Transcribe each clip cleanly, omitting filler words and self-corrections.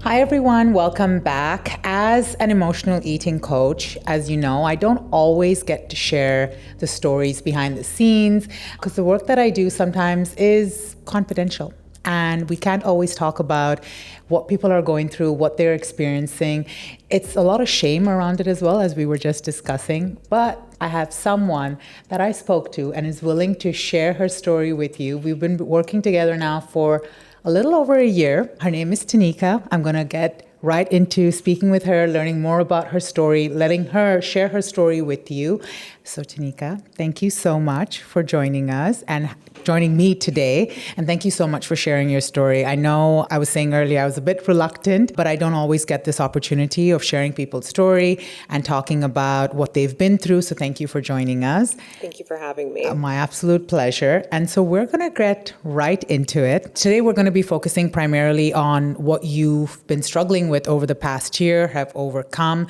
Hi, everyone. Welcome back. As an emotional eating coach, as you know, I don't always get to share the stories behind the scenes because the work that I do sometimes is confidential. And we can't always talk about what people are going through, what they're experiencing. It's a lot of shame around it as well, as we were just discussing. But I have someone that I spoke to and is willing to share her story with you. We've been working together now for a little over a year. Her name is Tanika. I'm going to get right into speaking with her, learning more about her story, letting her share her story with you. So Tanika, thank you so much for joining us and joining me today. And thank you so much for sharing your story. I know I was saying earlier, I was a bit reluctant, but I don't always get this opportunity of sharing people's story and talking about what they've been through. So thank you for joining us. Thank you for having me. My absolute pleasure. And so we're going to get right into it. Today, we're going to be focusing primarily on what you've been struggling with over the past year, have overcome,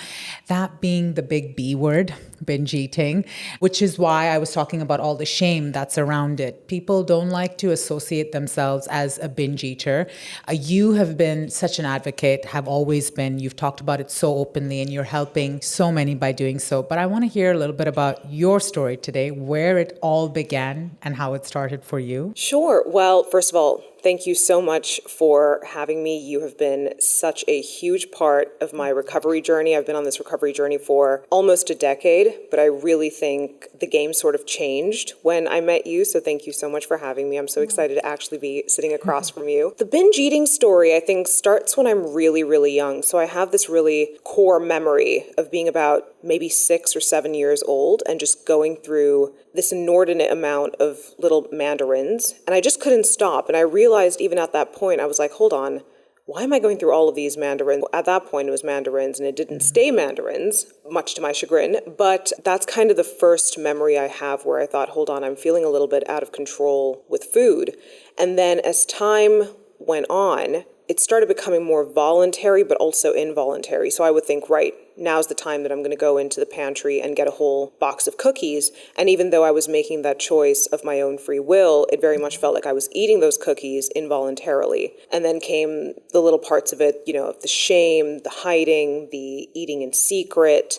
that being the big B word, binge eating, which is why I was talking about all the shame that's around it. People don't like to associate themselves as a binge eater. You have been such an advocate, have always been. You've talked about it so openly and you're helping so many by doing so. But I want to hear a little bit about your story today, where it all began and how it started for you. Sure. Well, first of all, thank you so much for having me. You have been such a huge part of my recovery journey. I've been on this recovery journey for almost a decade, but I really think the game sort of changed when I met you. So thank you so much for having me. I'm so excited to actually be sitting across from you. The binge eating story, I think, starts when I'm really, really young. So I have this really core memory of being about maybe 6 or 7 years old and just going through this inordinate amount of little mandarins. And I just couldn't stop. And I realized even at that point, I was like, hold on, why am I going through all of these mandarins? At that point, it was mandarins, and it didn't stay mandarins, much to my chagrin. But that's kind of the first memory I have where I thought, hold on, I'm feeling a little bit out of control with food. And then as time went on, it started becoming more voluntary, but also involuntary. So I would think, right, now's the time that I'm going to go into the pantry and get a whole box of cookies. And even though I was making that choice of my own free will, it very much felt like I was eating those cookies involuntarily. And then came the little parts of it, of the shame, the hiding, the eating in secret.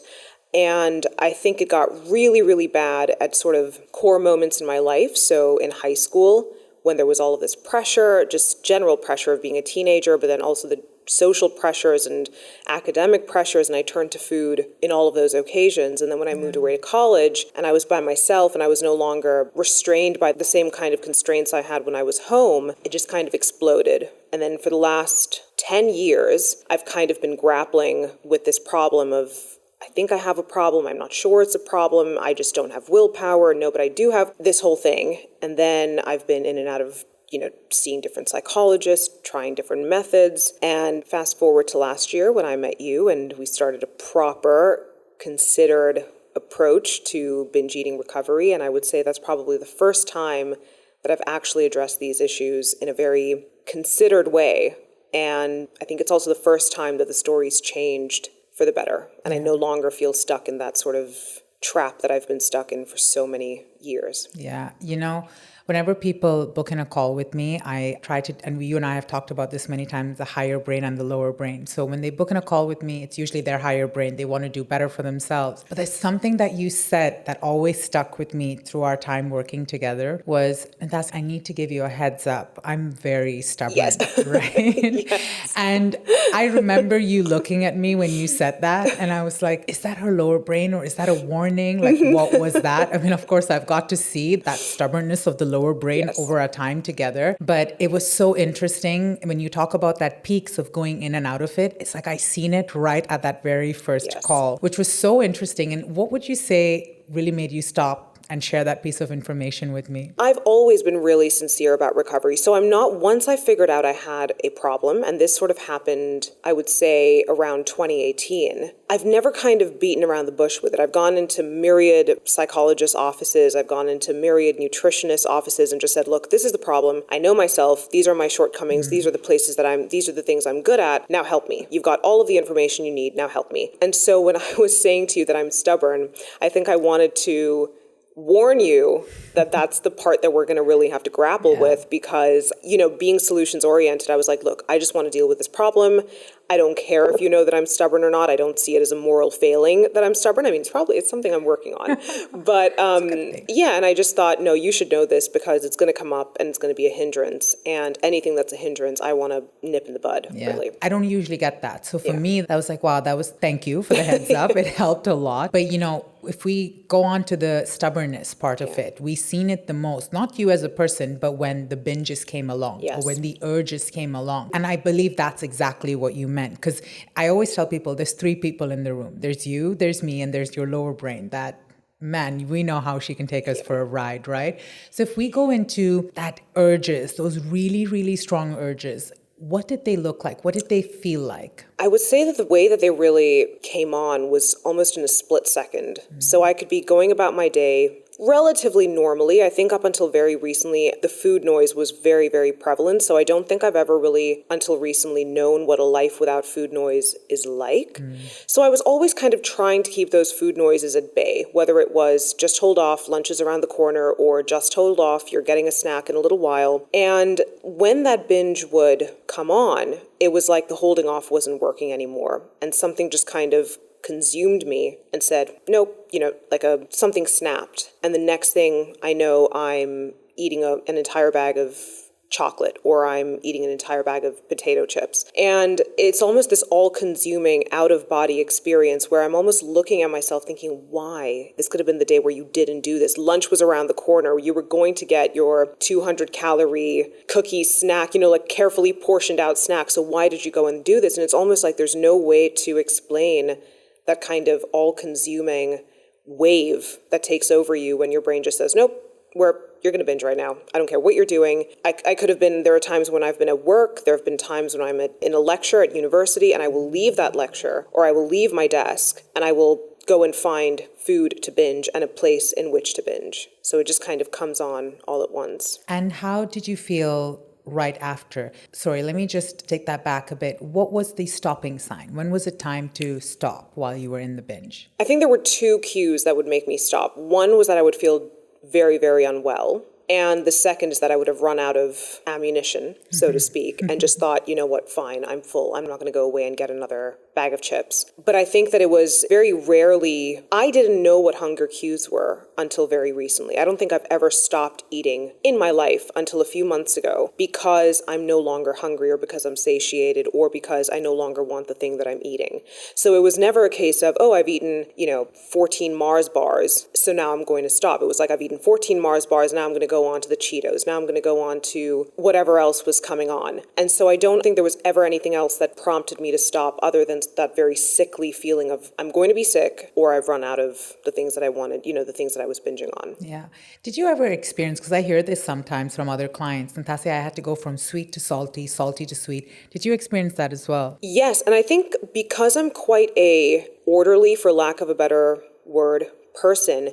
And I think it got really, really bad at sort of core moments in my life. So in high school, when there was all of this pressure, just general pressure of being a teenager, but then also the social pressures and academic pressures, and I turned to food in all of those occasions. And then when I moved away to college and I was by myself and I was no longer restrained by the same kind of constraints I had when I was home, it just kind of exploded. And then for the last 10 years, I've kind of been grappling with this problem of, I think I have a problem. I'm not sure it's a problem. I just don't have willpower. No, but I do have this whole thing. And then I've been in and out of, seeing different psychologists, trying different methods. And fast forward to last year when I met you and we started a proper, considered approach to binge eating recovery. And I would say that's probably the first time that I've actually addressed these issues in a very considered way. And I think it's also the first time that the story's changed for the better. And I no longer feel stuck in that sort of trap that I've been stuck in for so many years. Yeah. Whenever people book in a call with me, I try to, and you and I have talked about this many times, the higher brain and the lower brain. So when they book in a call with me, it's usually their higher brain. They want to do better for themselves. But there's something that you said that always stuck with me through our time working together and that's, I need to give you a heads up. I'm very stubborn, yes. right? Yes. And I remember you looking at me when you said that. And I was like, is that her lower brain or is that a warning? Like, what was that? I mean, of course, I've got to see that stubbornness of the lower brain over our time together. But it was so interesting when you talk about that peaks of going in and out of it. It's like I seen it right at that very first call, which was so interesting. And what would you say really made you stop and share that piece of information with me? I've always been really sincere about recovery. So once I figured out I had a problem, and this sort of happened, I would say around 2018, I've never kind of beaten around the bush with it. I've gone into myriad psychologist offices. I've gone into myriad nutritionist offices and just said, look, this is the problem. I know myself. These are my shortcomings. These are the places these are the things I'm good at. Now help me. You've got all of the information you need. Now help me. And so when I was saying to you that I'm stubborn, I think I wanted to warn you that that's the part that we're going to really have to grapple with because, being solutions oriented, I was like, look, I just want to deal with this problem. I don't care if you know that I'm stubborn or not. I don't see it as a moral failing that I'm stubborn. I mean, it's something I'm working on. But yeah, and I just thought, no, you should know this because it's going to come up and it's going to be a hindrance. And anything that's a hindrance, I want to nip in the bud, really. I don't usually get that. So for me, that was like, wow, thank you for the heads up. It helped a lot. But if we go on to the stubbornness part of it, we've seen it the most, not you as a person, but when the binges came along or when the urges came along. And I believe that's exactly what you meant. Because I always tell people there's three people in the room. There's you, there's me, and there's your lower brain. That, man, we know how she can take us for a ride, right? So if we go into that urges, those really, really strong urges, what did they look like? What did they feel like? I would say that the way that they really came on was almost in a split second. So I could be going about my day relatively normally. I think up until very recently, the food noise was very, very prevalent. So I don't think I've ever really, until recently, known what a life without food noise is like. So I was always kind of trying to keep those food noises at bay, whether it was just hold off, lunch is around the corner, or just hold off, you're getting a snack in a little while. And when that binge would come on, it was like the holding off wasn't working anymore. And something just kind of consumed me and said, nope, something snapped. And the next thing I know, I'm eating an entire bag of chocolate, or I'm eating an entire bag of potato chips. And it's almost this all-consuming out-of-body experience where I'm almost looking at myself thinking, why? This could have been the day where you didn't do this. Lunch was around the corner. You were going to get your 200-calorie cookie snack, carefully portioned out snack. So why did you go and do this? And it's almost like there's no way to explain that kind of all-consuming wave that takes over you when your brain just says, nope, you're going to binge right now. I don't care what you're doing. I could have been, there are times when I've been at work, there have been times when I'm in a lecture at university, and I will leave that lecture, or I will leave my desk, and I will go and find food to binge and a place in which to binge. So it just kind of comes on all at once. And how did you feel right after? Sorry, let me just take that back a bit. What was the stopping sign? When was it time to stop while you were in the binge? I think there were two cues that would make me stop. One was that I would feel very, very unwell. And the second is that I would have run out of ammunition, so to speak, and just thought, you know what, fine, I'm full. I'm not going to go away and get another bag of chips. But I think that it was very rarely, I didn't know what hunger cues were until very recently. I don't think I've ever stopped eating in my life until a few months ago because I'm no longer hungry or because I'm satiated or because I no longer want the thing that I'm eating. So it was never a case of, oh, I've eaten, 14 Mars bars, so now I'm going to stop. It was like I've eaten 14 Mars bars, now I'm going to go on to the Cheetos. Now I'm going to go on to whatever else was coming on. And so I don't think there was ever anything else that prompted me to stop other than that very sickly feeling of I'm going to be sick or I've run out of the things that I wanted, the things that I was binging on. Yeah. Did you ever experience, because I hear this sometimes from other clients, Natasha, I had to go from sweet to salty, salty to sweet. Did you experience that as well? Yes. And I think because I'm quite a orderly, for lack of a better word, person,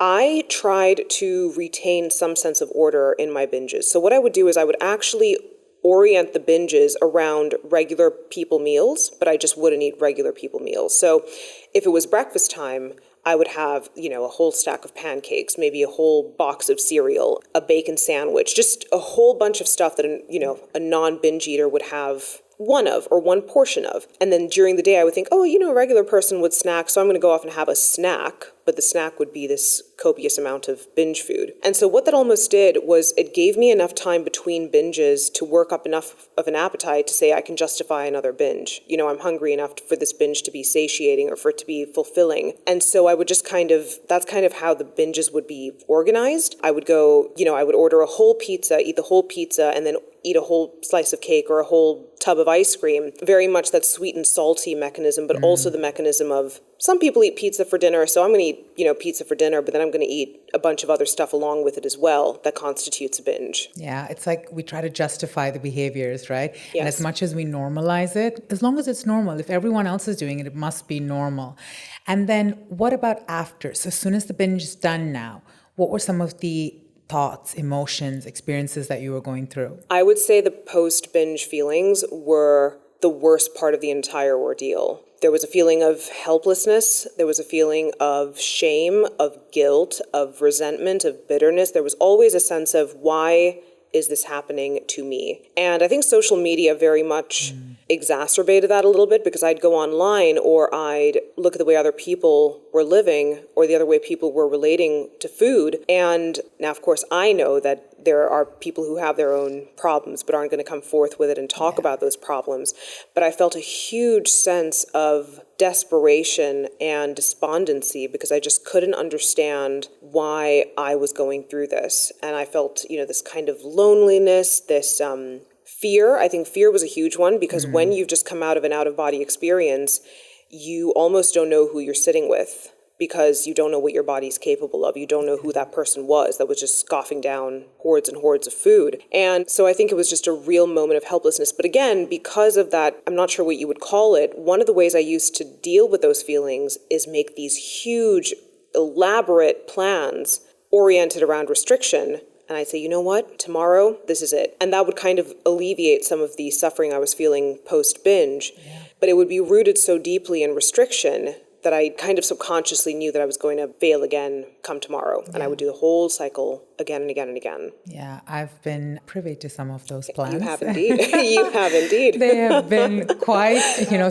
I tried to retain some sense of order in my binges. So what I would do is I would actually orient the binges around regular people meals, but I just wouldn't eat regular people meals. So if it was breakfast time, I would have, a whole stack of pancakes, maybe a whole box of cereal, a bacon sandwich, just a whole bunch of stuff that, a non-binge eater would have one of or one portion of. And then during the day, I would think, oh, a regular person would snack, so I'm going to go off and have a snack. But the snack would be this copious amount of binge food. And so what that almost did was it gave me enough time between binges to work up enough of an appetite to say I can justify another binge. I'm hungry enough for this binge to be satiating or for it to be fulfilling. And so I would just that's kind of how the binges would be organized. I would go, I would order a whole pizza, eat the whole pizza, and then eat a whole slice of cake or a whole tub of ice cream. Very much that sweet and salty mechanism, but also the mechanism of some people eat pizza for dinner, so I'm going to eat, pizza for dinner, but then I'm going to eat a bunch of other stuff along with it as well that constitutes a binge. Yeah, it's like we try to justify the behaviors, right? Yes. And as much as we normalize it, as long as it's normal, if everyone else is doing it, it must be normal. And then what about after? So as soon as the binge is done now, what were some of the thoughts, emotions, experiences that you were going through? I would say the post-binge feelings were the worst part of the entire ordeal. There was a feeling of helplessness. There was a feeling of shame, of guilt, of resentment, of bitterness. There was always a sense of why is this happening to me? And I think social media very much exacerbated that a little bit, because I'd go online or I'd look at the way other people were living or the other way people were relating to food. And now, of course, I know that there are people who have their own problems but aren't going to come forth with it and talk about those problems. But I felt a huge sense of desperation and despondency because I just couldn't understand why I was going through this. And I felt, this kind of loneliness, this fear. I think fear was a huge one, because when you've just come out of an out-of-body experience, you almost don't know who you're sitting with, because you don't know what your body's capable of. You don't know who that person was that was just scoffing down hordes and hordes of food. And so I think it was just a real moment of helplessness. But again, because of that, I'm not sure what you would call it, one of the ways I used to deal with those feelings is make these huge, elaborate plans oriented around restriction. And I'd say, you know what, tomorrow, this is it. And that would kind of alleviate some of the suffering I was feeling post-binge. Yeah. But it would be rooted so deeply in restriction that I kind of subconsciously knew that I was going to fail again come tomorrow. Yeah. And I would do the whole cycle again and again and again. Yeah, I've been privy to some of those plans. You have indeed. You have indeed. They have been quite,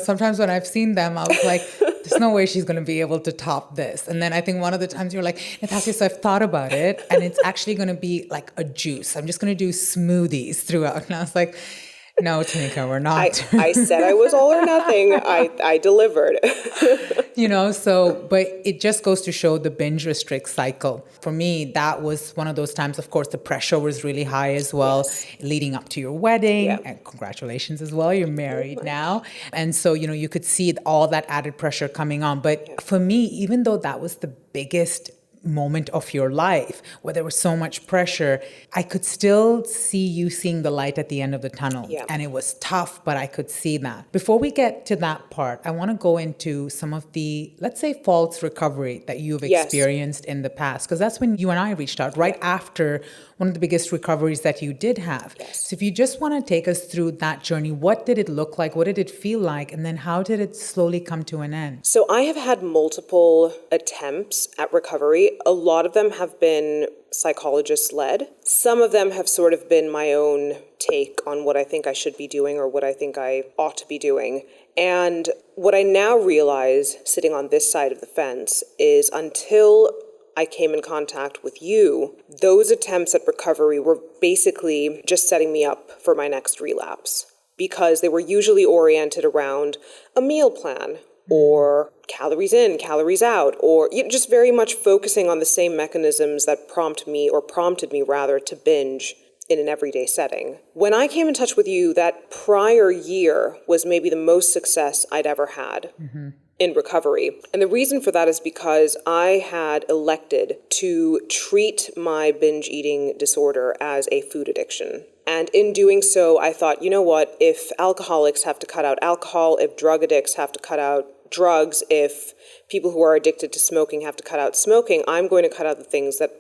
sometimes when I've seen them, I was like, there's no way she's going to be able to top this. And then I think one of the times you're like, Natasha, so I've thought about it, and it's actually going to be like a juice. I'm just going to do smoothies throughout. And I was like, no, Tanika, we're not. I said I was all or nothing. I delivered. But it just goes to show the binge restrict cycle. For me, that was one of those times, of course, the pressure was really high as well, leading up to your wedding. Yep. And congratulations as well. You're married now. And so, you could see all that added pressure coming on. But for me, even though that was the biggest moment of your life where there was so much pressure, I could still see you seeing the light at the end of the tunnel. Yeah. And it was tough, but I could see that. Before we get to that part, I want to go into some of the, let's say, false recovery that you've experienced in the past, because that's when you and I reached out right after one of the biggest recoveries that you did have. Yes. So if you just want to take us through that journey, what did it look like? What did it feel like? And then how did it slowly come to an end? So I have had multiple attempts at recovery. A lot of them have been psychologist-led. Some of them have sort of been my own take on what I think I should be doing or what I think I ought to be doing. And what I now realize, sitting on this side of the fence, is until I came in contact with you, those attempts at recovery were basically just setting me up for my next relapse, because they were usually oriented around a meal plan or calories in, calories out, or just very much focusing on the same mechanisms that prompted me to binge in an everyday setting. When I came in touch with you, that prior year was maybe the most success I'd ever had. Mm-hmm. In recovery. And the reason for that is because I had elected to treat my binge eating disorder as a food addiction. And in doing so, I thought, you know what, if alcoholics have to cut out alcohol, if drug addicts have to cut out drugs, if people who are addicted to smoking have to cut out smoking, I'm going to cut out the things that,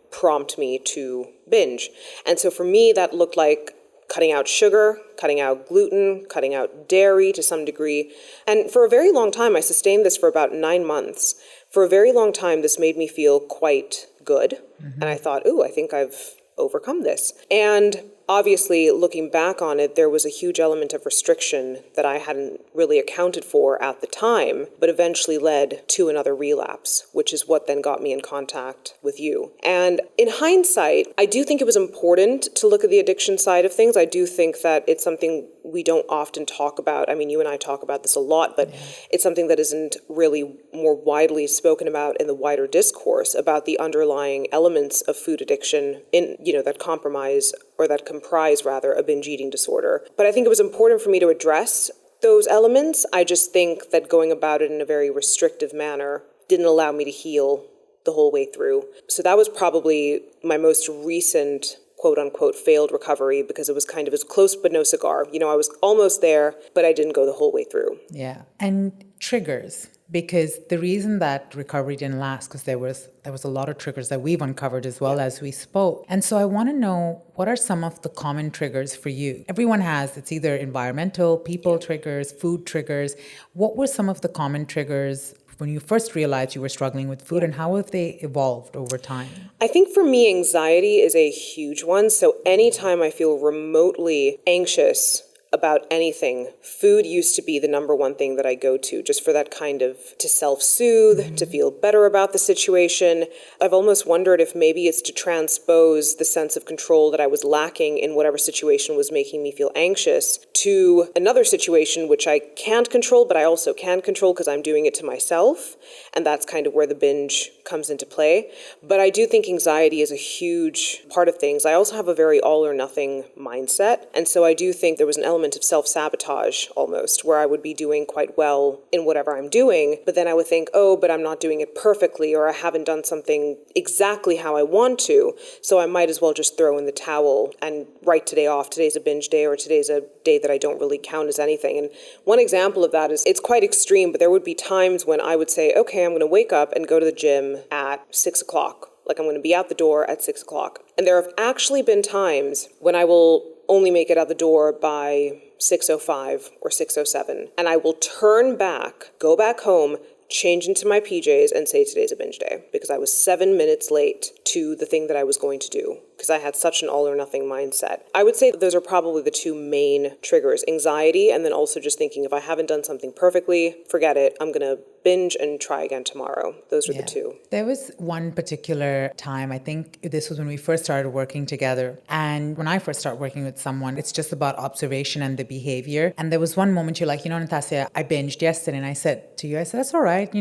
prompt me to binge. And so for me, that looked like cutting out sugar, cutting out gluten, cutting out dairy to some degree. And for a very long time, I sustained this for about 9 months. For a very long time, this made me feel quite good. Mm-hmm. And I thought, I think I've overcome this. And obviously, looking back on it, there was a huge element of restriction that I hadn't really accounted for at the time, but eventually led to another relapse, which is what then got me in contact with you. And in hindsight, I do think it was important to look at the addiction side of things. I do think that it's something we don't often talk about. I mean, you and I talk about this a lot, but it's something that isn't really more widely spoken about in the wider discourse about the underlying elements of food addiction that comprise a binge eating disorder. But I think it was important for me to address those elements. I just think that going about it in a very restrictive manner didn't allow me to heal the whole way through. So that was probably my most recent quote unquote failed recovery, because it was kind of as close but no cigar. I was almost there, but I didn't go the whole way through. Yeah. And triggers, because the reason that recovery didn't last, because there was a lot of triggers that we've uncovered as well as we spoke. And so I want to know, what are some of the common triggers for you? Everyone has, it's either environmental, people triggers, food triggers. What were some of the common triggers when you first realized you were struggling with food, and how have they evolved over time? I think for me, anxiety is a huge one. So anytime I feel remotely anxious about anything, food used to be the number one thing that I go to, just for that kind of, to self-soothe, to feel better about the situation. I've almost wondered if maybe it's to transpose the sense of control that I was lacking in whatever situation was making me feel anxious to another situation which I can't control, but I also can control because I'm doing it to myself. And that's kind of where the binge comes into play. But I do think anxiety is a huge part of things. I also have a very all or nothing mindset. And so I do think there was an element of self-sabotage almost, where I would be doing quite well in whatever I'm doing, but then I would think, oh, but I'm not doing it perfectly, or I haven't done something exactly how I want to, so I might as well just throw in the towel and write today off. Today's a binge day, or today's a day that I don't really count as anything. And one example of that is, it's quite extreme, but there would be times when I would say, okay, I'm going to wake up and go to the gym at 6 o'clock. Like I'm going to be out the door at 6 o'clock. And there have actually been times when I will only make it out the door by 6:05 or 6:07. And I will turn back, go back home, change into my PJs and say today's a binge day because I was 7 minutes late to the thing that I was going to do because I had such an all or nothing mindset. I would say that those are probably the two main triggers, anxiety and then also just thinking if I haven't done something perfectly, forget it, I'm going to binge and try again tomorrow. Those are the two. There was one particular time, I think this was when we first started working together. And when I first start working with someone, it's just about observation and the behavior. And there was one moment you're like, Natasha, I binged yesterday. And I said to you, that's all right.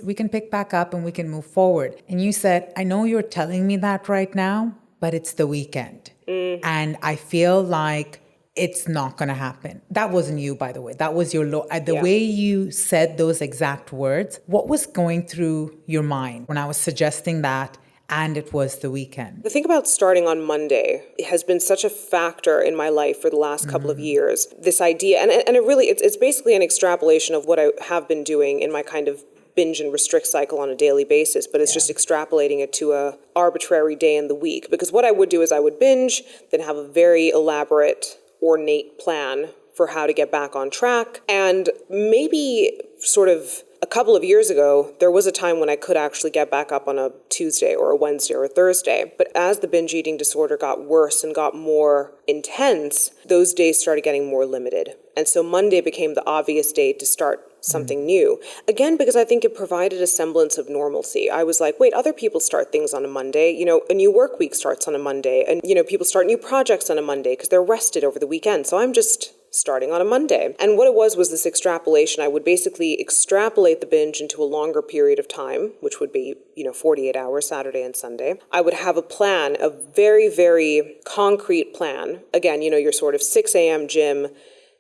We can pick back up and we can move forward. And you said, I know you're telling me that right now, but it's the weekend. And I feel like it's not going to happen. That wasn't you, by the way. That was your the way you said those exact words. What was going through your mind when I was suggesting that and it was the weekend? The thing about starting on Monday has been such a factor in my life for the last couple of years. This idea, and it really, it's basically an extrapolation of what I have been doing in my kind of binge and restrict cycle on a daily basis, but it's just extrapolating it to a arbitrary day in the week. Because what I would do is I would binge, then have a very elaborate, ornate plan for how to get back on track. And maybe sort of a couple of years ago, there was a time when I could actually get back up on a Tuesday or a Wednesday or a Thursday. But as the binge eating disorder got worse and got more intense, those days started getting more limited. And so Monday became the obvious day to start something new. Again, because I think it provided a semblance of normalcy. I was like, wait, other people start things on a Monday. A new work week starts on a Monday. And, people start new projects on a Monday because they're rested over the weekend. So I'm just starting on a Monday. And what it was this extrapolation. I would basically extrapolate the binge into a longer period of time, which would be, 48 hours, Saturday and Sunday. I would have a plan, a very, very concrete plan. Again, your sort of 6 a.m. gym,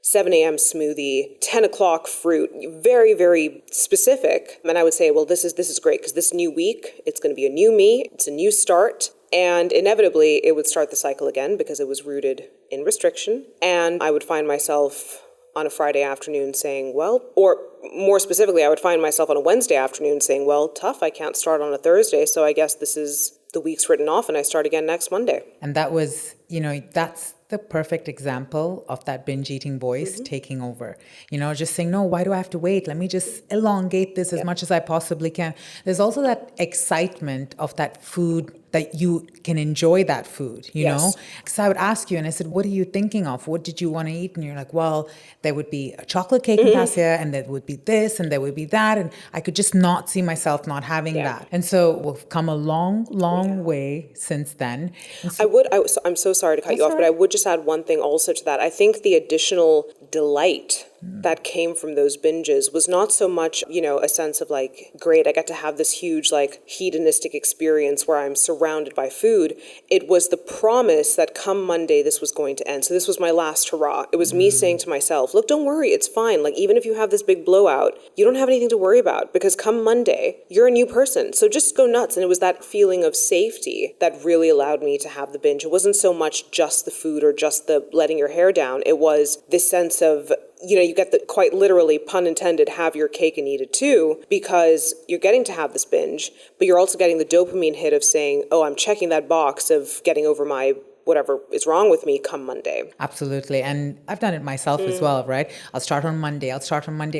7 a.m. smoothie, 10 o'clock fruit, very, very specific. And I would say, well, this is great because this new week, it's going to be a new me. It's a new start. And inevitably, it would start the cycle again because it was rooted in restriction. And I would find myself on a Friday afternoon saying, well, or more specifically, I would find myself on a Wednesday afternoon saying, well, tough, I can't start on a Thursday. So I guess this is the week's written off and I start again next Monday. And that was, that's the perfect example of that binge eating voice taking over. Just saying, no, why do I have to wait? Let me just elongate this as much as I possibly can. There's also that excitement of that food, that you can enjoy that food, you know? Because I would ask you and I said, what are you thinking of? What did you want to eat? And you're like, well, there would be a chocolate cake in Tassia and there would be this and there would be that. And I could just not see myself not having that. And so we've come a long, long way since then. So, I'm so sorry to cut you off, but I would just add one thing also to that. I think the additional delight that came from those binges was not so much, a sense of like, great, I got to have this huge like hedonistic experience where I'm surrounded by food. It was the promise that come Monday, this was going to end. So this was my last hurrah. It was me saying to myself, look, don't worry, it's fine. Like even if you have this big blowout, you don't have anything to worry about because come Monday, you're a new person. So just go nuts. And it was that feeling of safety that really allowed me to have the binge. It wasn't so much just the food or just the letting your hair down. It was this sense of, you get the quite literally, pun intended, have your cake and eat it too, because you're getting to have this binge, but you're also getting the dopamine hit of saying, oh, I'm checking that box of getting over my whatever is wrong with me come Monday. Absolutely. And I've done it myself as well, right? I'll start on Monday.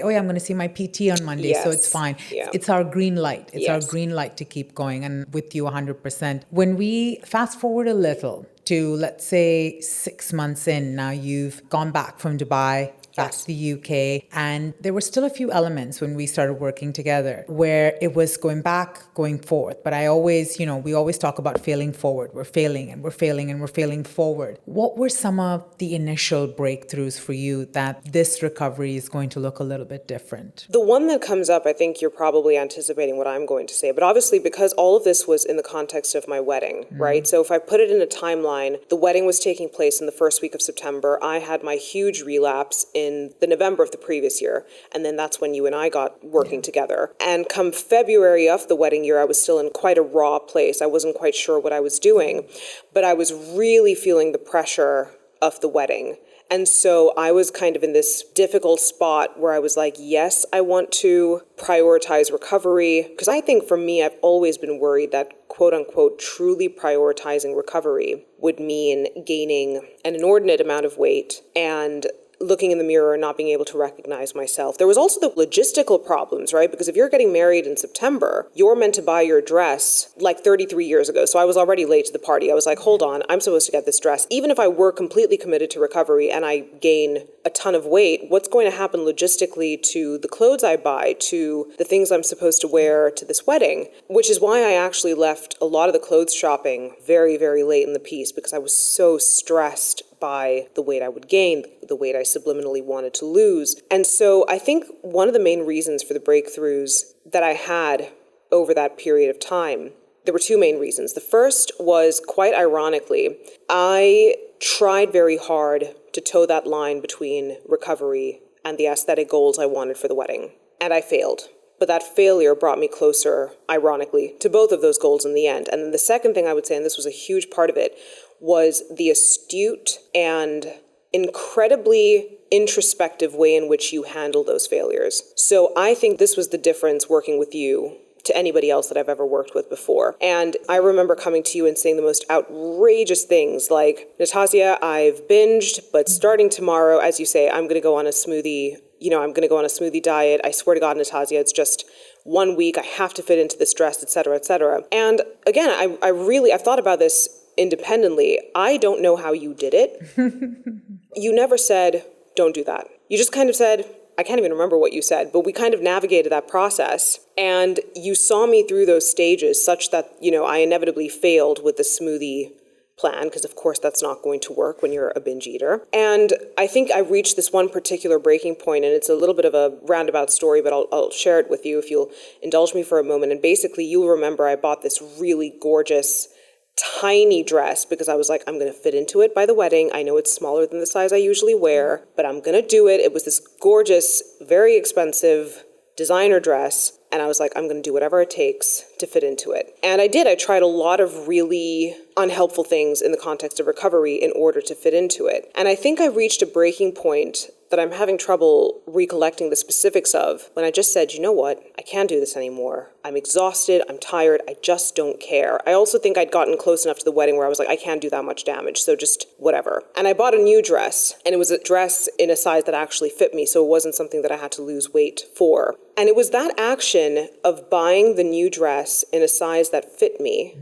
Oh yeah, I'm going to see my PT on Monday. So it's Yes. fine. Yeah. It's our green light. It's our Yes. green light to keep going. And with you 100%. When we fast forward a little to, let's say, 6 months in, now you've gone back from Dubai, back to the UK. And there were still a few elements when we started working together where it was going back, going forth. But I always, we always talk about failing forward. We're failing and we're failing and we're failing forward. What were some of the initial breakthroughs for you that this recovery is going to look a little bit different? The one that comes up, I think you're probably anticipating what I'm going to say, but obviously because all of this was in the context of my wedding, right? So if I put it in a timeline, the wedding was taking place in the first week of September. I had my huge relapse in the November of the previous year, and then that's when you and I got working together. And come February of the wedding year, I was still in quite a raw place. I wasn't quite sure what I was doing, but I was really feeling the pressure of the wedding. And so I was kind of in this difficult spot where I was like, yes, I want to prioritize recovery. Because I think for me, I've always been worried that quote unquote, truly prioritizing recovery would mean gaining an inordinate amount of weight and looking in the mirror and not being able to recognize myself. There was also the logistical problems, right? Because if you're getting married in September, you're meant to buy your dress like 33 years ago. So I was already late to the party. I was like, hold on, I'm supposed to get this dress. Even if I were completely committed to recovery and I gain a ton of weight, what's going to happen logistically to the clothes I buy, to the things I'm supposed to wear to this wedding? Which is why I actually left a lot of the clothes shopping very, very late in the piece because I was so stressed by the weight I would gain, the weight I subliminally wanted to lose. And so I think one of the main reasons for the breakthroughs that I had over that period of time, there were two main reasons. The first was, quite ironically, I tried very hard to toe that line between recovery and the aesthetic goals I wanted for the wedding. And I failed. But that failure brought me closer, ironically, to both of those goals in the end. And then the second thing I would say, and this was a huge part of it, was the astute and incredibly introspective way in which you handle those failures. So I think this was the difference working with you to anybody else that I've ever worked with before. And I remember coming to you and saying the most outrageous things like, Natasha, I've binged, but starting tomorrow, as you say, I'm going to go on a smoothie, I'm going to go on a smoothie diet. I swear to God, Natasha, it's just 1 week. I have to fit into this dress, et cetera, et cetera. And again, I've thought about this independently. I don't know how you did it. You never said, don't do that. You just kind of said, I can't even remember what you said, but we kind of navigated that process. And you saw me through those stages such that, I inevitably failed with the smoothie plan, because of course that's not going to work when you're a binge eater. And I think I reached this one particular breaking point, and it's a little bit of a roundabout story, but I'll share it with you if you'll indulge me for a moment. And basically you'll remember I bought this really gorgeous tiny dress because I was like, I'm going to fit into it by the wedding. I know it's smaller than the size I usually wear, but I'm going to do it. It was this gorgeous, very expensive designer dress. And I was like, I'm going to do whatever it takes to fit into it. And I did. I tried a lot of really unhelpful things in the context of recovery in order to fit into it. And I think I reached a breaking point that I'm having trouble recollecting the specifics of when I just said, you know what? I can't do this anymore. I'm exhausted. I'm tired. I just don't care. I also think I'd gotten close enough to the wedding where I was like, I can't do that much damage. So just whatever. And I bought a new dress, and it was a dress in a size that actually fit me. So it wasn't something that I had to lose weight for. And it was that action of buying the new dress in a size that fit me,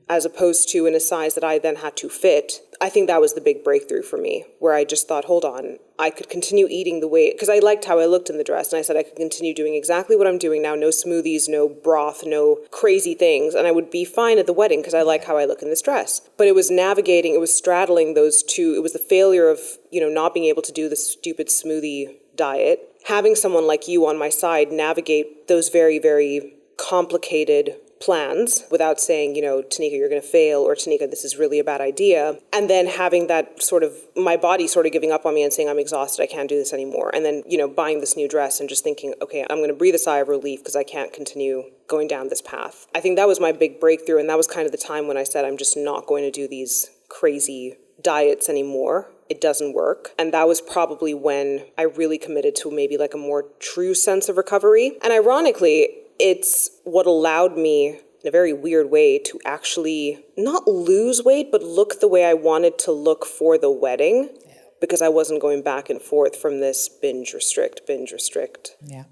as opposed to in a size that I then had to fit. I think that was the big breakthrough for me, where I just thought, hold on, I could continue eating the way, because I liked how I looked in the dress, and I said I could continue doing exactly what I'm doing now, no smoothies, no broth, no crazy things, and I would be fine at the wedding because I like how I look in this dress. But it was navigating, it was straddling those two. It was the failure of, not being able to do the stupid smoothie diet, having someone like you on my side navigate those very, very complicated plans without saying, Tanika, you're going to fail, or Tanika, this is really a bad idea. And then having that sort of, my body sort of giving up on me and saying, I'm exhausted, I can't do this anymore. And then, buying this new dress and just thinking, okay, I'm going to breathe a sigh of relief because I can't continue going down this path. I think that was my big breakthrough. And that was kind of the time when I said, I'm just not going to do these crazy diets anymore. It doesn't work. And that was probably when I really committed to maybe like a more true sense of recovery. And ironically, it's what allowed me in a very weird way to actually not lose weight, but look the way I wanted to look for the wedding. Because I wasn't going back and forth from this binge restrict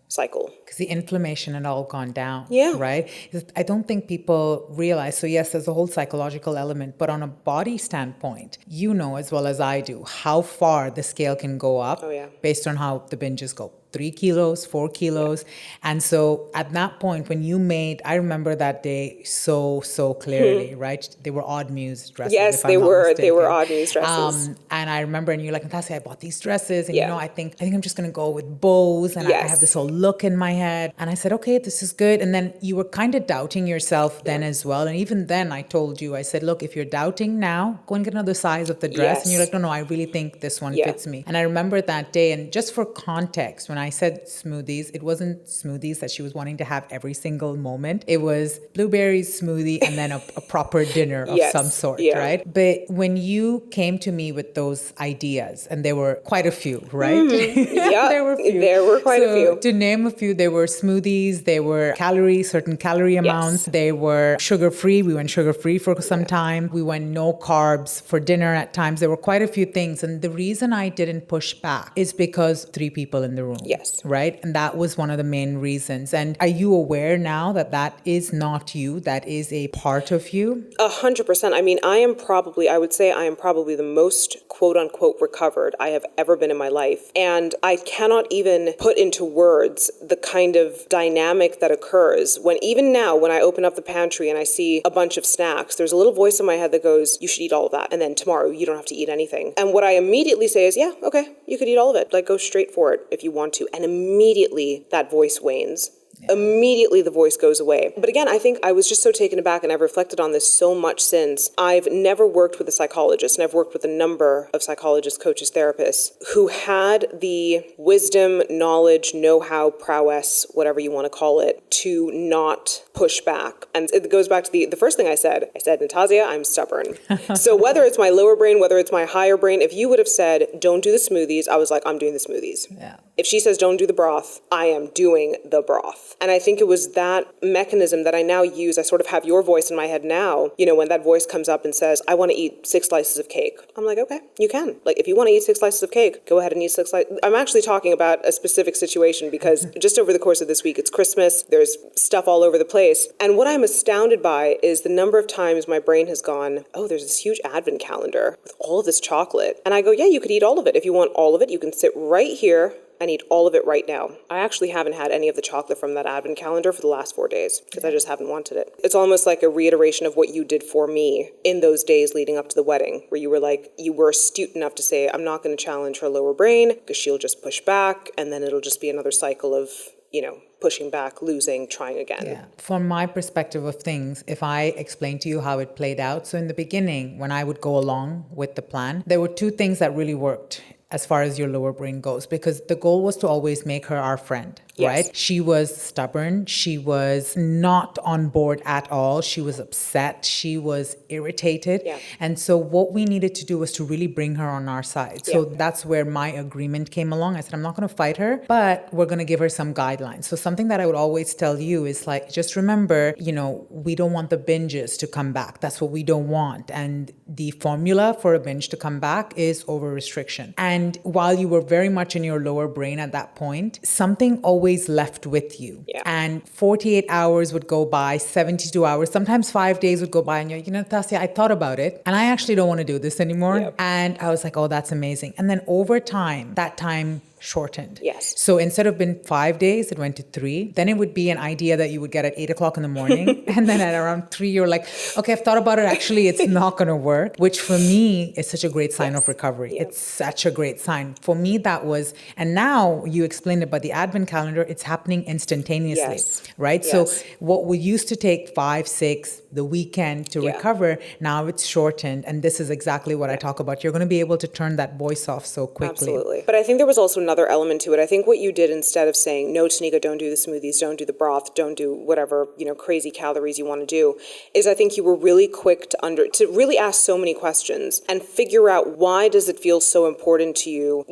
cycle. Because the inflammation had all gone down, Yeah. right? I don't think people realize, so yes, there's a whole psychological element, but on a body standpoint, you know as well as I do, how far the scale can go up based on how the binges go. 3 kilos, 4 kilos. And so at that point, when you made, I remember that day so clearly, right? They were odd muse dresses. Yes, they were odd muse dresses. And I remember, and you're like, Natasha, I bought these dresses. And I think I'm just going to go with bows. And I have this whole look in my head. And I said, okay, this is good. And then you were kind of doubting yourself then as well. And even then I told you, I said, look, if you're doubting now, go and get another size of the dress. And you're like, no, I really think this one fits me. And I remember that day. And just for context, when I said smoothies, it wasn't smoothies that she was wanting to have every single moment. It was blueberries, smoothie, and then a proper dinner of some sort, right? But when you came to me with those ideas, and there were quite a few, right? Yeah, there were quite a few. To name a few, there were smoothies, there were certain calorie amounts, they were sugar-free. We went sugar-free for some time. We went no carbs for dinner at times. There were quite a few things. And the reason I didn't push back is because 3 people in the room. Yes. Right? And that was one of the main reasons. And are you aware now that that is not you? That is a part of you? 100%. I mean, I would say I am probably the most quote unquote recovered I have ever been in my life. And I cannot even put into words the kind of dynamic that occurs when even now, when I open up the pantry and I see a bunch of snacks, there's a little voice in my head that goes, you should eat all of that. And then tomorrow you don't have to eat anything. And what I immediately say is, yeah, okay, you could eat all of it. Like, go straight for it if you want to. And immediately that voice wanes. Immediately the voice goes away. But again, I think I was just so taken aback, and I've reflected on this so much since. I've never worked with a psychologist, and I've worked with a number of psychologists, coaches, therapists who had the wisdom, knowledge, know-how, prowess, whatever you want to call it, to not push back. And it goes back to the first thing I said, Natasha, I'm stubborn. So whether it's my lower brain, whether it's my higher brain, if you would have said, don't do the smoothies, I was like, I'm doing the smoothies. Yeah. If she says, don't do the broth, I am doing the broth. And I think it was that mechanism that I now use. I sort of have your voice in my head now. You know, when that voice comes up and says, I want to eat 6 slices of cake. I'm like, okay, you can. Like, if you want to eat 6 slices of cake, go ahead and eat 6 slices. I'm actually talking about a specific situation because just over the course of this week, it's Christmas. There's stuff all over the place. And what I'm astounded by is the number of times my brain has gone, oh, there's this huge advent calendar with all of this chocolate. And I go, yeah, you could eat all of it. If you want all of it, you can sit right here and eat all of it right now. I actually haven't had any of the chocolate from that advent calendar for the last 4 days because I just haven't wanted it. It's almost like a reiteration of what you did for me in those days leading up to the wedding, where you were like, you were astute enough to say, I'm not going to challenge her lower brain because she'll just push back, and then it'll just be another cycle of, you know, pushing back, losing, trying again. Yeah. From my perspective of things, if I explain to you how it played out, so in the beginning, when I would go along with the plan, there were 2 things that really worked as far as your lower brain goes, because the goal was to always make her our friend. Right? She was stubborn. She was not on board at all. She was upset. She was irritated. Yeah. And so what we needed to do was to really bring her on our side. So that's where my agreement came along. I said, I'm not going to fight her, but we're going to give her some guidelines. So something that I would always tell you is like, just remember, you know, we don't want the binges to come back. That's what we don't want. And the formula for a binge to come back is over restriction. And while you were very much in your lower brain at that point, something always left with you. Yeah. And 48 hours would go by, 72 hours, sometimes 5 days would go by, and you're like, you know, Tasia, I thought about it and I actually don't want to do this anymore. Yep. And I was like, oh, that's amazing. And then over time, that time shortened. Yes. So instead of being 5 days, it went to 3. Then it would be an idea that you would get at 8 o'clock in the morning. And then at around 3, you're like, okay, I've thought about it. Actually, it's not going to work, which for me is such a great sign of recovery. Yep. It's such a great sign. For me, that was, and now you explained about the advent calendar, it's happening instantaneously, right? Yes. So what we used to take 5, 6, the weekend to recover, now it's shortened. And this is exactly what I talk about. You're going to be able to turn that voice off so quickly. Absolutely. But I think there was also another element to it. I think what you did, instead of saying, no, Tanika, don't do the smoothies, don't do the broth, don't do whatever, crazy calories you want to do, is I think you were really quick to really ask so many questions and figure out, why does it feel so important to you,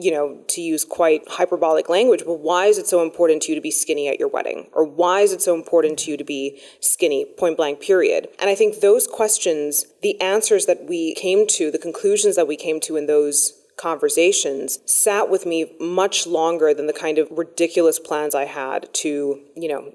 to use quite hyperbolic language, but why is it so important to you to be skinny at your wedding? Or why is it so important to you to be skinny, point blank, period? And I think those questions, the answers that we came to, the conclusions that we came to in those conversations, sat with me much longer than the kind of ridiculous plans I had to,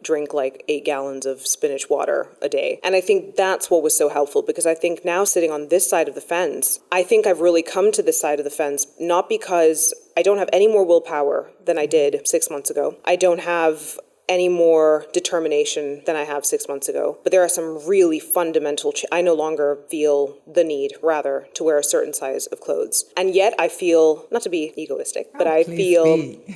drink like 8 gallons of spinach water a day. And I think that's what was so helpful, because I think now, sitting on this side of the fence, I think I've really come to this side of the fence, not because I don't have any more willpower than I did 6 months ago. I don't have any more determination than I have 6 months ago. But there are some really fundamental I no longer feel the need, rather, to wear a certain size of clothes. And yet I feel, not to be egoistic, but I feel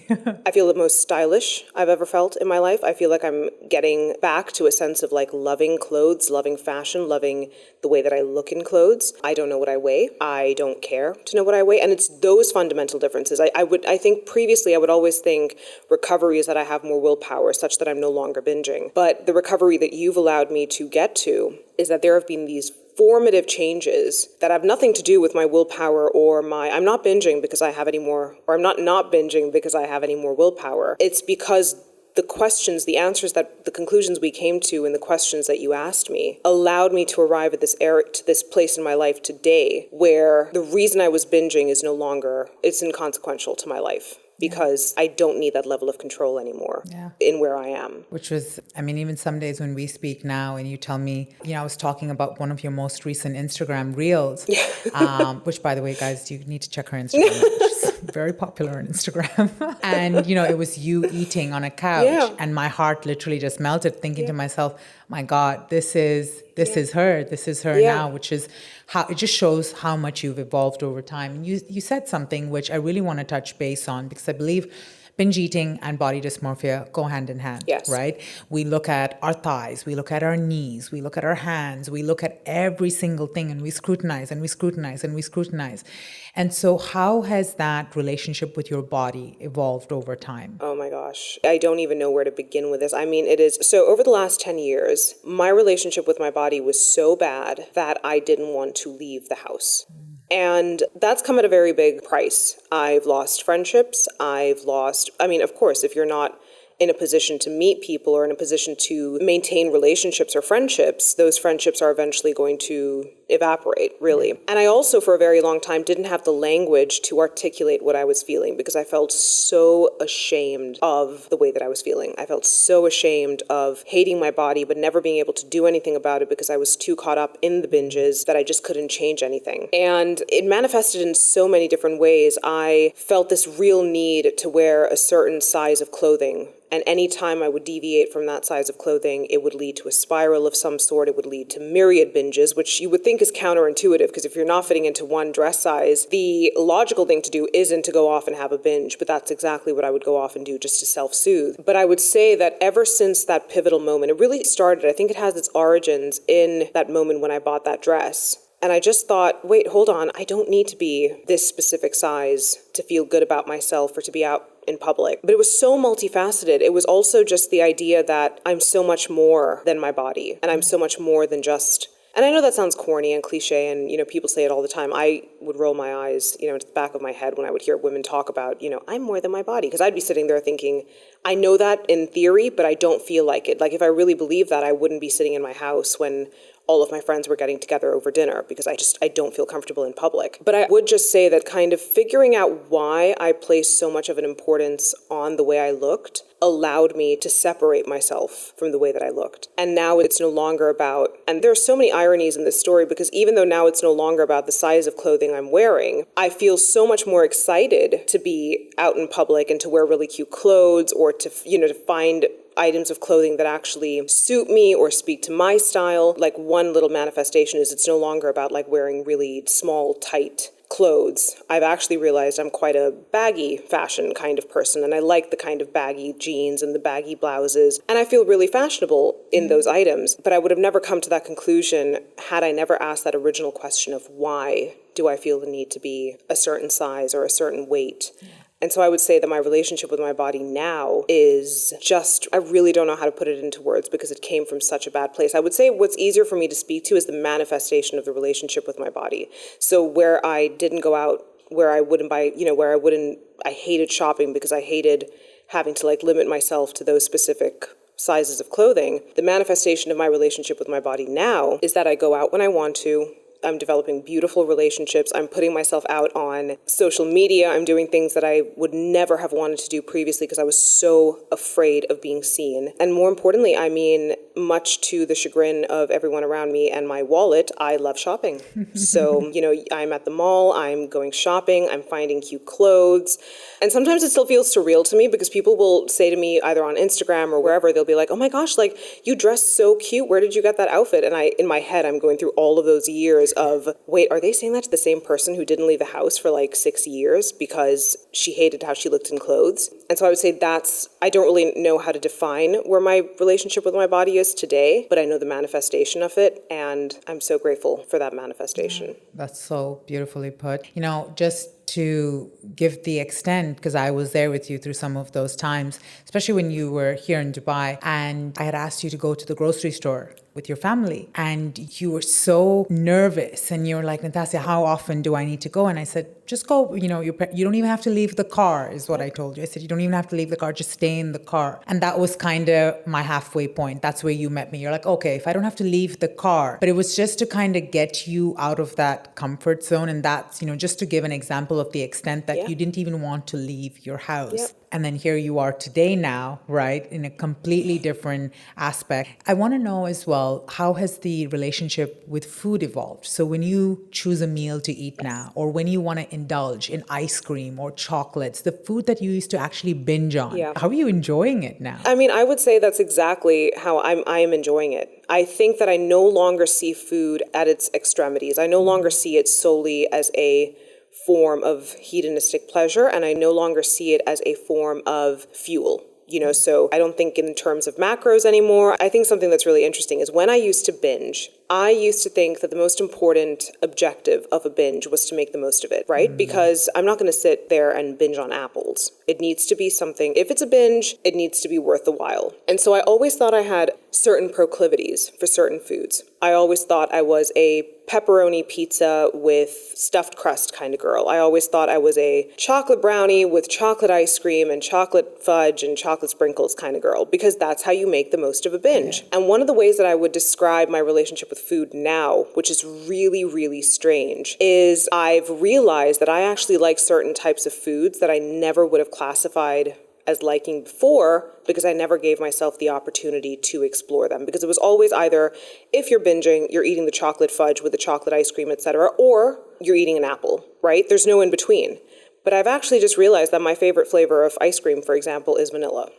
the most stylish I've ever felt in my life. I feel like I'm getting back to a sense of like loving clothes, loving fashion, loving the way that I look in clothes. I don't know what I weigh. I don't care to know what I weigh. And it's those fundamental differences. I think previously I would always think recovery is that I have more willpower, such that I'm no longer binging. But the recovery that you've allowed me to get to is that there have been these formative changes that have nothing to do with my willpower or I'm not binging because I have any more, or I'm not binging because I have any more willpower. It's because the questions, the answers, that the conclusions we came to and the questions that you asked me allowed me to arrive at to this place in my life today where the reason I was binging is no longer, it's inconsequential to my life. Because I don't need that level of control anymore in where I am. Which was, even some days when we speak now and you tell me, I was talking about one of your most recent Instagram reels, which, by the way, guys, you need to check her Instagram. She's very popular on Instagram. And, it was you eating on a couch and my heart literally just melted, thinking to myself, my God, this is her. This is her now, which is how it just shows how much you've evolved over time. And you said something which I really want to touch base on, because I believe binge eating and body dysmorphia go hand in hand, right? We look at our thighs, we look at our knees, we look at our hands, we look at every single thing, and we scrutinize and we scrutinize and we scrutinize. And so how has that relationship with your body evolved over time? Oh my gosh, I don't even know where to begin with this. It is, so over the last 10 years, my relationship with my body was so bad that I didn't want to leave the house. And that's come at a very big price. I've lost friendships. Of course, if you're not in a position to meet people or in a position to maintain relationships or friendships, those friendships are eventually going to evaporate, really. And I also, for a very long time, didn't have the language to articulate what I was feeling, because I felt so ashamed of the way that I was feeling. I felt so ashamed of hating my body, but never being able to do anything about it because I was too caught up in the binges that I just couldn't change anything. And it manifested in so many different ways. I felt this real need to wear a certain size of clothing. And any time I would deviate from that size of clothing, it would lead to a spiral of some sort. It would lead to myriad binges, which you would think is counterintuitive, because if you're not fitting into one dress size, the logical thing to do isn't to go off and have a binge. But that's exactly what I would go off and do, just to self-soothe. But I would say that ever since that pivotal moment, it really started, I think it has its origins in that moment when I bought that dress. And I just thought, wait, hold on, I don't need to be this specific size to feel good about myself or to be out in public. But it was so multifaceted. It was also just the idea that I'm so much more than my body, and I'm so much more than just, and I know that sounds corny and cliche, and people say it all the time. I would roll my eyes, into the back of my head when I would hear women talk about, I'm more than my body, because I'd be sitting there thinking, I know that in theory, but I don't feel like it. Like, if I really believed that, I wouldn't be sitting in my house when all of my friends were getting together over dinner, because I don't feel comfortable in public. But I would just say that kind of figuring out why I placed so much of an importance on the way I looked allowed me to separate myself from the way that I looked. And now it's no longer about, and there are so many ironies in this story, because even though now it's no longer about the size of clothing I'm wearing, I feel so much more excited to be out in public and to wear really cute clothes, or to find items of clothing that actually suit me or speak to my style. Like, one little manifestation is it's no longer about like wearing really small, tight clothes. I've actually realized I'm quite a baggy fashion kind of person, and I like the kind of baggy jeans and the baggy blouses, and I feel really fashionable in those items. But I would have never come to that conclusion had I never asked that original question of why do I feel the need to be a certain size or a certain weight. And so I would say that my relationship with my body now is just, I really don't know how to put it into words because it came from such a bad place. I would say what's easier for me to speak to is the manifestation of the relationship with my body. So where I didn't go out, where I wouldn't buy, I hated shopping because I hated having to like limit myself to those specific sizes of clothing. The manifestation of my relationship with my body now is that I go out when I want to. I'm developing beautiful relationships. I'm putting myself out on social media. I'm doing things that I would never have wanted to do previously because I was so afraid of being seen. And more importantly, I mean, much to the chagrin of everyone around me and my wallet, I love shopping. So, I'm at the mall, I'm going shopping, I'm finding cute clothes. And sometimes it still feels surreal to me because people will say to me either on Instagram or wherever, they'll be like, oh my gosh, like you dressed so cute. Where did you get that outfit? And in my head, I'm going through all of those years of, wait, are they saying that to the same person who didn't leave the house for like 6 years because she hated how she looked in clothes? And so I would say I don't really know how to define where my relationship with my body is today, but I know the manifestation of it. And I'm so grateful for that manifestation. That's so beautifully put. Just to give the extent, because I was there with you through some of those times, especially when you were here in Dubai, and I had asked you to go to the grocery store with your family, and you were so nervous, and you were like, Natasha, how often do I need to go? And I said, just go, you don't even have to leave the car, is what I told you. I said, you don't even have to leave the car, just stay in the car. And that was kind of my halfway point. That's where you met me. You're like, okay, if I don't have to leave the car, but it was just to kind of get you out of that comfort zone. And that's, just to give an example of the extent that you didn't even want to leave your house. Yep. And then here you are today now, right, in a completely different aspect. I want to know as well, how has the relationship with food evolved? So when you choose a meal to eat now, or when you want to indulge in ice cream or chocolates, the food that you used to actually binge on, how are you enjoying it now? I mean, I would say that's exactly how I am enjoying it. I think that I no longer see food at its extremities. I no longer see it solely as a form of hedonistic pleasure, and I no longer see it as a form of fuel. So I don't think in terms of macros anymore. I think something that's really interesting is when I used to binge, I used to think that the most important objective of a binge was to make the most of it, right? Because I'm not going to sit there and binge on apples. It needs to be something, if it's a binge, it needs to be worth the while. And so I always thought I had certain proclivities for certain foods. I always thought I was a pepperoni pizza with stuffed crust kind of girl. I always thought I was a chocolate brownie with chocolate ice cream and chocolate fudge and chocolate sprinkles kind of girl, because that's how you make the most of a binge. Yeah. And one of the ways that I would describe my relationship with food now, which is really, really strange, is I've realized that I actually like certain types of foods that I never would have classified as liking before, because I never gave myself the opportunity to explore them. Because it was always either, if you're binging, you're eating the chocolate fudge with the chocolate ice cream, etc., or you're eating an apple, right? There's no in between. But I've actually just realized that my favorite flavor of ice cream, for example, is vanilla.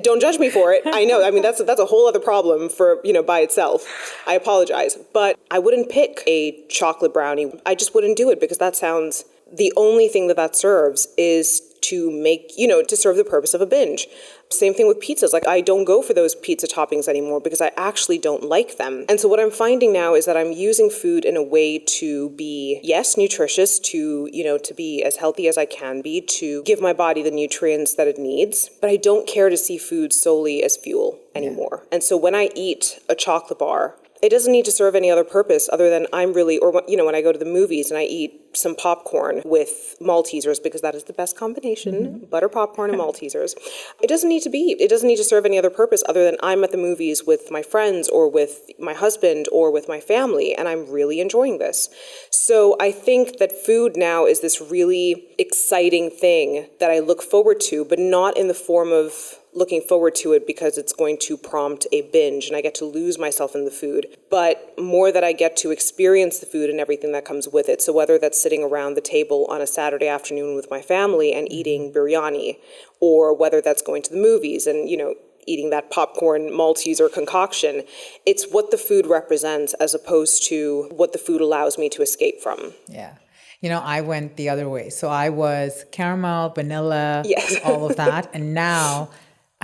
Don't judge me for it. I know. I mean, that's a whole other problem for, by itself. I apologize. But I wouldn't pick a chocolate brownie. I just wouldn't do it because the only thing that serves is to make, to serve the purpose of a binge. Same thing with pizzas. Like, I don't go for those pizza toppings anymore because I actually don't like them. And so what I'm finding now is that I'm using food in a way to be, yes, nutritious, to be as healthy as I can be, to give my body the nutrients that it needs. But I don't care to see food solely as fuel anymore. Yeah. And so when I eat a chocolate bar, it doesn't need to serve any other purpose other than when I go to the movies and I eat some popcorn with Maltesers, because that is the best combination, butter popcorn and Maltesers. It doesn't need to serve any other purpose other than I'm at the movies with my friends or with my husband or with my family, and I'm really enjoying this. So I think that food now is this really exciting thing that I look forward to, but not in the form of looking forward to it because it's going to prompt a binge and I get to lose myself in the food, but more that I get to experience the food and everything that comes with it. So whether that's sitting around the table on a Saturday afternoon with my family and eating biryani, or whether that's going to the movies and, eating that popcorn Malteser concoction, it's what the food represents as opposed to what the food allows me to escape from. Yeah. I went the other way. So I was caramel, vanilla, all of that. And now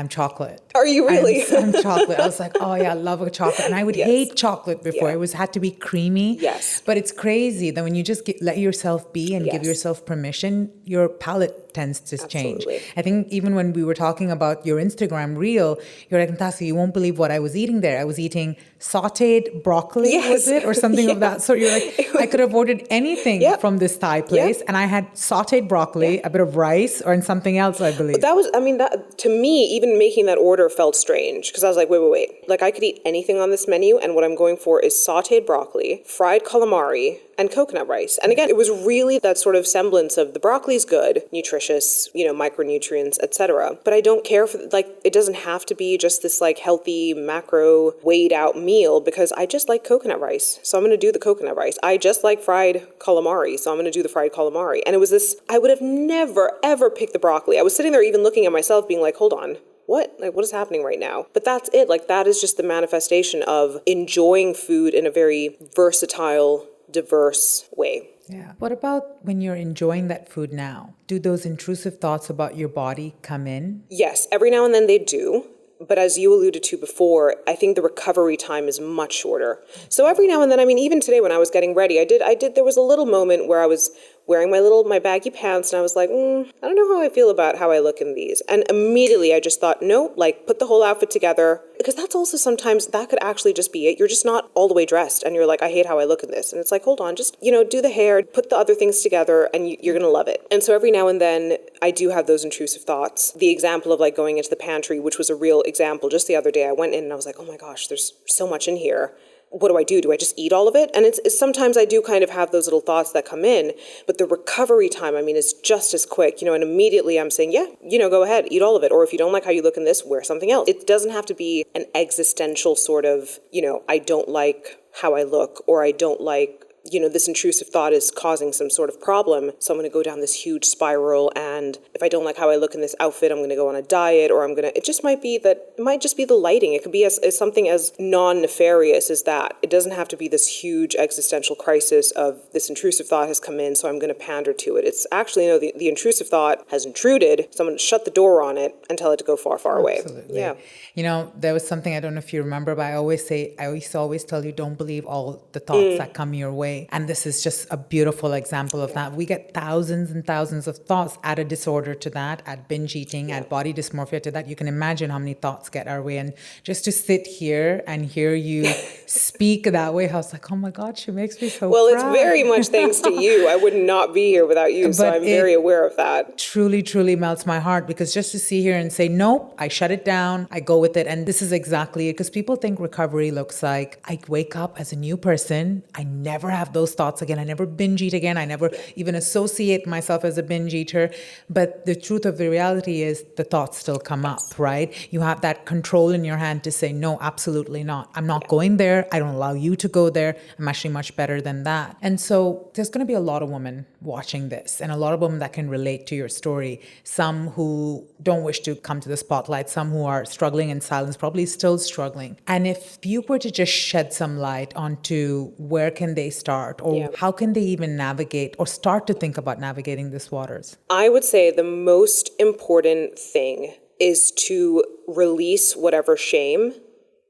I'm chocolate. Are you really? I'm chocolate. I was like, oh yeah, I love a chocolate. And I would hate chocolate before. Yeah. It had to be creamy. Yes. But it's crazy that when you just let yourself be and give yourself permission, your palate tends to change. I think even when we were talking about your Instagram reel, you're like, Natasha, you won't believe what I was eating there. I was eating sauteed broccoli, was it? Or something of that sort. You're like, I could have ordered anything from this Thai place. And I had sauteed broccoli, a bit of rice, or something else, I believe. That was, I mean, that to me, even making that order felt strange because I was like, wait. Like I could eat anything on this menu, and what I'm going for is sauteed broccoli, fried calamari, and coconut rice. And again, it was really that sort of semblance of the broccoli's good, nutritious, micronutrients, etc. But I don't care for, like, it doesn't have to be just this like healthy macro weighed out meal because I just like coconut rice. So I'm going to do the coconut rice. I just like fried calamari. So I'm going to do the fried calamari. And it was this, I would have never, ever picked the broccoli. I was sitting there even looking at myself being like, hold on. What is happening right now? But that's it. Like, that is just the manifestation of enjoying food in a very versatile, diverse way. Yeah. What about when you're enjoying that food now? Do those intrusive thoughts about your body come in? Yes, every now and then they do. But as you alluded to before, I think the recovery time is much shorter. So every now and then, I mean, even today when I was getting ready, there was a little moment where I was wearing my baggy pants and I was like, I don't know how I feel about how I look in these. And immediately I just thought, no, like put the whole outfit together. Because that's also sometimes, that could actually just be it. You're just not all the way dressed and you're like, I hate how I look in this. And it's like, hold on, just, do the hair, put the other things together and you're going to love it. And so every now and then I do have those intrusive thoughts. The example of like going into the pantry, which was a real example. Just the other day I went in and I was like, oh my gosh, there's so much in here. What do I do? Do I just eat all of it? And it's sometimes I do kind of have those little thoughts that come in, but the recovery time, I mean, is just as quick, and immediately I'm saying, go ahead, eat all of it. Or if you don't like how you look in this, wear something else. It doesn't have to be an existential sort of, I don't like how I look, or I don't like, this intrusive thought is causing some sort of problem. So I'm going to go down this huge spiral. And if I don't like how I look in this outfit, I'm going to go on a diet, or it just might be that, it might just be the lighting. It could be as something as non-nefarious as that. It doesn't have to be this huge existential crisis of this intrusive thought has come in, so I'm going to pander to it. It's actually, the intrusive thought has intruded, so I'm going to shut the door on it and tell it to go far, far away. Absolutely. Yeah. There was something, I don't know if you remember, but I used to always tell you, don't believe all the thoughts that come your way. And this is just a beautiful example of that. We get thousands and thousands of thoughts. Add a disorder to that, add binge eating, add body dysmorphia to that. You can imagine how many thoughts get our way. And just to sit here and hear you speak that way, I was like, oh my God, she makes me so proud. It's very much thanks to you. I would not be here without you. So I'm very aware of that. Truly, truly melts my heart, because just to see here and say, nope, I shut it down, I go with it. And this is exactly it, because people think recovery looks like I wake up as a new person. I never have those thoughts again. I never binge eat again. I never even associate myself as a binge eater. But the truth of the reality is the thoughts still come up, right? You have that control in your hand to say, no, absolutely not. I'm not going there. I don't allow you to go there. I'm actually much better than that. And so there's going to be a lot of women watching this, and a lot of women that can relate to your story. Some who don't wish to come to the spotlight, some who are struggling in silence, probably still struggling. And if you were to just shed some light onto where can they start, or how can they even navigate or start to think about navigating these waters? I would say the most important thing is to release whatever shame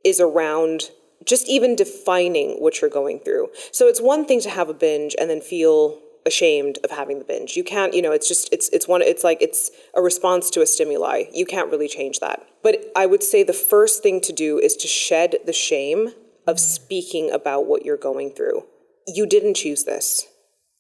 is around just even defining what you're going through. So it's one thing to have a binge and then feel ashamed of having the binge. You can't, it's a response to a stimuli. You can't really change that. But I would say the first thing to do is to shed the shame of speaking about what you're going through. You didn't choose this.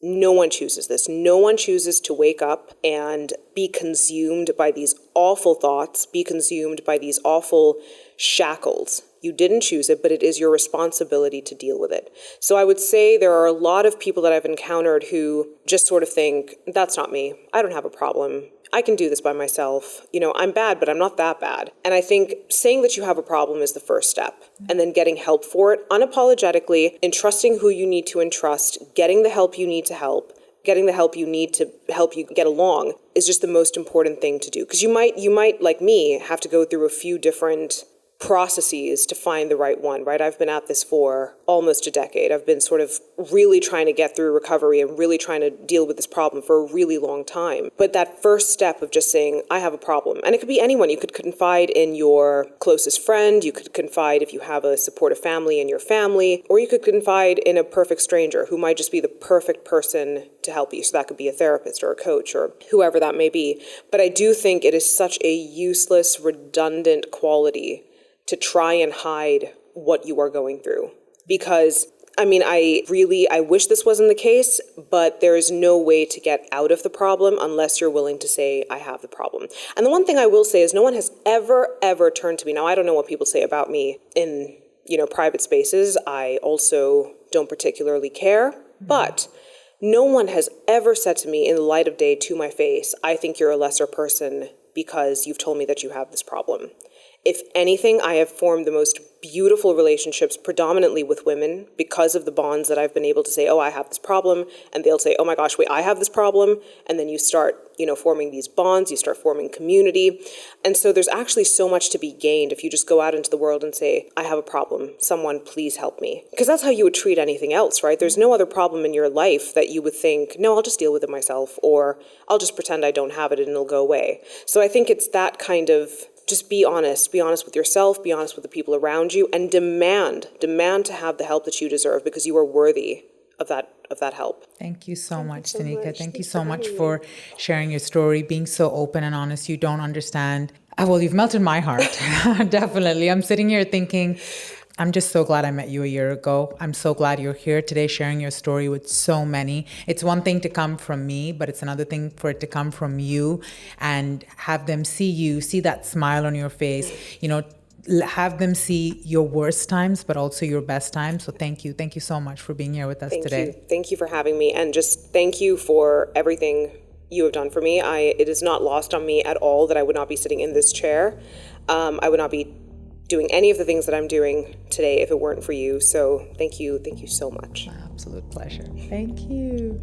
No one chooses this. No one chooses to wake up and be consumed by these awful thoughts, be consumed by these awful shackles. You didn't choose it, but it is your responsibility to deal with it. So I would say there are a lot of people that I've encountered who just sort of think, that's not me. I don't have a problem. I can do this by myself. I'm bad, but I'm not that bad. And I think saying that you have a problem is the first step, and then getting help for it unapologetically, entrusting who you need to entrust, getting the help you need to help, getting the help you need to help you get along is just the most important thing to do. Because you might, like me, have to go through a few different processes to find the right one, right? I've been at this for almost a decade. I've been sort of really trying to get through recovery and really trying to deal with this problem for a really long time. But that first step of just saying, I have a problem, and it could be anyone. You could confide in your closest friend, you could confide if you have a supportive family in your family, or you could confide in a perfect stranger who might just be the perfect person to help you. So that could be a therapist or a coach or whoever that may be. But I do think it is such a useless, redundant quality to try and hide what you are going through. Because, I mean, I wish this wasn't the case, but there is no way to get out of the problem unless you're willing to say, I have the problem. And the one thing I will say is no one has ever turned to me. Now, I don't know what people say about me in, private spaces. I also don't particularly care, but no one has ever said to me in the light of day to my face, I think you're a lesser person because you've told me that you have this problem. If anything, I have formed the most beautiful relationships predominantly with women because of the bonds that I've been able to say, oh, I have this problem. And they'll say, oh my gosh, wait, I have this problem. And then you start, forming these bonds, you start forming community. And so there's actually so much to be gained if you just go out into the world and say, I have a problem. Someone please help me. Because that's how you would treat anything else, right? There's no other problem in your life that you would think, no, I'll just deal with it myself, or I'll just pretend I don't have it and it'll go away. So I think it's that kind of just be honest with yourself, be honest with the people around you, and demand to have the help that you deserve because you are worthy of that help. Thank you so much, Tanika. Thank you so much for sharing your story, being so open and honest. You don't understand. Well, you've melted my heart. Definitely. I'm sitting here thinking, I'm just so glad I met you a year ago. I'm so glad you're here today sharing your story with so many. It's one thing to come from me, but it's another thing for it to come from you and have them see you, see that smile on your face, have them see your worst times, but also your best times. So thank you. Thank you so much for being here with us today. Thank you for having me. And just thank you for everything you have done for me. It is not lost on me at all that I would not be sitting in this chair. I would not be doing any of the things that I'm doing today if it weren't for you. So thank you so much. My absolute pleasure. Thank you.